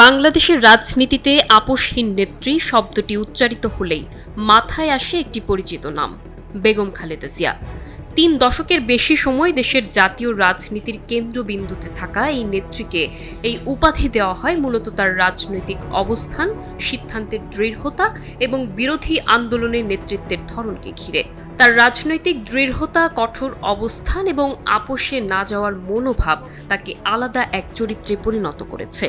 বাংলাদেশের রাজনীতিতে আপোষহীন নেত্রী শব্দটি উচ্চারিত হলেই মাথায় আসে একটি পরিচিত নাম, বেগম খালেদা জিয়া। ৩ দশকের বেশি সময় দেশের জাতীয় রাজনীতির কেন্দ্রবিন্দুতে থাকা এই নেত্রীকে এই উপাধি দেওয়া হয় মূলত তার রাজনৈতিক অবস্থান, সিদ্ধান্তের দৃঢ়তা এবং বিরোধী আন্দোলনের নেতৃত্বের ধরনকে ঘিরে। তার রাজনৈতিক দৃঢ়তা, কঠোর অবস্থান এবং আপোষে না যাওয়ার মনোভাব তাকে আলাদা এক চরিত্রে পরিণত করেছে।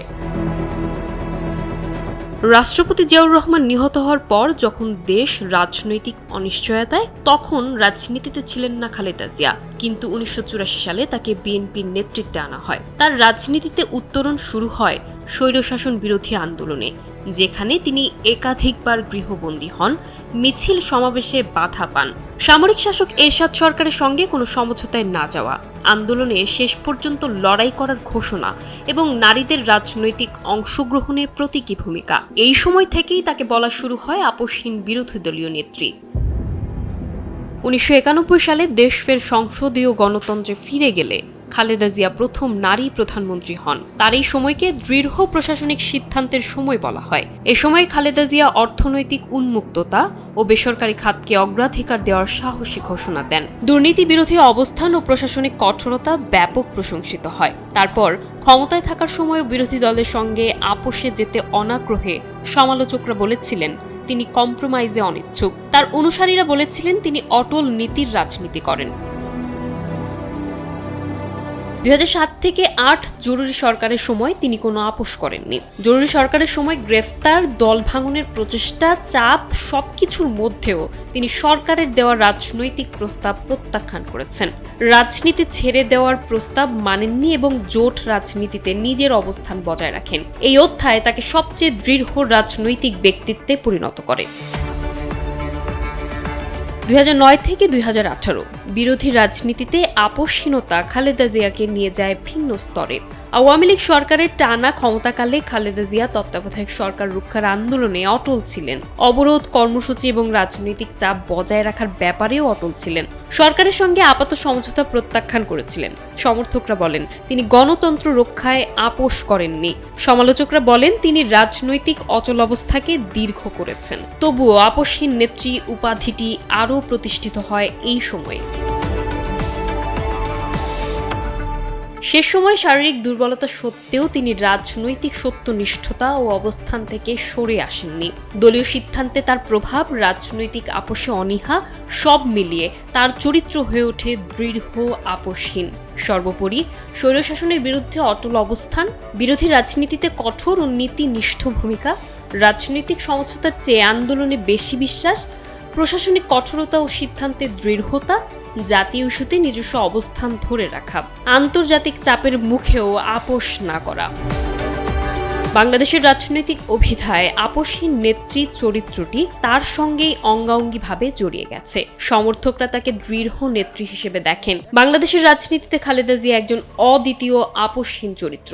রাষ্ট্রপতি জিয়াউর রহমান নিহত হওয়ার পর যখন দেশ রাজনৈতিক অনিশ্চয়তায়, তখন রাজনীতিতে ছিলেন না খালেদা জিয়া, কিন্তু ১৯৮৪ সালে তাকে বিএনপির নেতৃত্বে আনা হয়। তার রাজনীতিতে উত্তরণ শুরু হয় স্বৈরশাসন বিরোধী আন্দোলনে, যেখানে তিনি একাধিকবার গৃহবন্দী হন, মিছিল সমাবেশে বাধা পান, সামরিক শাসক এরশাদ সরকারের সঙ্গে কোনো সমঝোতায় না যাওয়া, আন্দোলনে শেষ পর্যন্ত লড়াই করার ঘোষণা এবং নারীদের রাজনৈতিক অংশগ্রহণের প্রতীকী ভূমিকা। এই সময় থেকেই তাকে বলা শুরু হয় আপোষহীন বিরোধী দলীয় নেত্রী। ১৯৯১ সালে দেশ ফের সংসদীয় গণতন্ত্রে ফিরে গেলে খালেদা জিয়া প্রথম নারী প্রধানমন্ত্রী হন। তার এই সময়কে দৃঢ় প্রশাসনিক সিদ্ধান্তের সময় বলা হয়। এ সময় খালেদা জিয়া অর্থনৈতিক উন্মুক্ততা ও বেসরকারি খাতকে অগ্রাধিকার দেওয়ার সাহসী ঘোষণা দেন। দুর্নীতি বিরোধী অবস্থান ও প্রশাসনিক কঠোরতা ব্যাপক প্রশংসিত হয়। তারপর ক্ষমতায় থাকার সময়ও বিরোধী দলের সঙ্গে আপোষে যেতে অনাগ্রহে সমালোচকরা বলেছিলেন তিনি কম্প্রোমাইজে অনিচ্ছুক। তার অনুসারীরা বলেছিলেন তিনি অটল নীতির রাজনীতি করেন। ২০০৭ থেকে ৮ জরুরি সরকারের সময় তিনি কোনো আপোষ করেননি। জরুরি সরকারের সময় গ্রেফতার, দল ভাঙনের প্রচেষ্টা, চাপ সবকিছুর মধ্যেও তিনি সরকারের দেওয়া রাজনৈতিক প্রস্তাব প্রত্যাখ্যান করেছেন। রাজনীতি ছেড়ে দেওয়ার প্রস্তাব মানেননি এবং জোট রাজনীতিতে নিজের অবস্থান বজায় রাখেন। এই অধ্যায় তাকে সবচেয়ে দৃঢ় রাজনৈতিক ব্যক্তিত্বে পরিণত করে। ২০০৯ থেকে ২০১৮ বিরোধী রাজনীতিতে আপোষহীনতা খালেদা জিয়াকে নিয়ে যায় ভিন্ন স্তরে। আওয়ামী লীগ সরকারের টানা ক্ষমতাকালে খালেদা জিয়া তত্ত্বাবধায়ক সরকার রক্ষার আন্দোলনে অটল ছিলেন। অবরোধ, কর্মসূচি এবং রাজনৈতিক চাপ বজায় রাখার ব্যাপারেও অটল ছিলেন। সরকারের সঙ্গে আপাত সমঝোতা প্রত্যাখ্যান করেছিলেন। সমর্থকরা বলেন তিনি গণতন্ত্র রক্ষায় আপোষ করেননি। সমালোচকরা বলেন তিনি রাজনৈতিক অচলাবস্থাকে দীর্ঘ করেছেন। তবুও আপোষহীন নেত্রী উপাধিটি আরও প্রতিষ্ঠিত হয় এই সময়ে। সে সময় শারীরিক দুর্বলতা সত্ত্বেও তিনি রাজনৈতিক সত্যনিষ্ঠতা ও অবস্থান থেকে সরে আসেননি। দলীয় সিদ্ধান্তে তার প্রভাব, রাজনৈতিক আপোষে অনীহা সব মিলিয়ে তার চরিত্র হয়ে ওঠে দৃঢ়, আপোষহীন। সর্বোপরি স্বৈরশাসনের বিরুদ্ধে অটল অবস্থান, বিরোধী রাজনীতিতে কঠোর ও নীতিনিষ্ঠ ভূমিকা, রাজনৈতিক সমঝোতার চেয়ে আন্দোলনে বেশি বিশ্বাস, প্রশাসনিক কঠোরতা ও সিদ্ধান্তের দৃঢ়তা, জাতীয় ইস্যুতে নিজস্ব অবস্থান ধরে রাখা, আন্তর্জাতিক চাপের মুখেও আপোষ না করা। বাংলাদেশের রাজনৈতিক অভিধায় আপোষহীন নেত্রী চরিত্রটি তার সঙ্গেই অঙ্গাঙ্গিভাবে জড়িয়ে গেছে। সমর্থকরা তাকে দৃঢ় নেত্রী হিসেবে দেখেন। বাংলাদেশের রাজনীতিতে খালেদা জিয়া একজন অদ্বিতীয় আপোষহীন চরিত্র।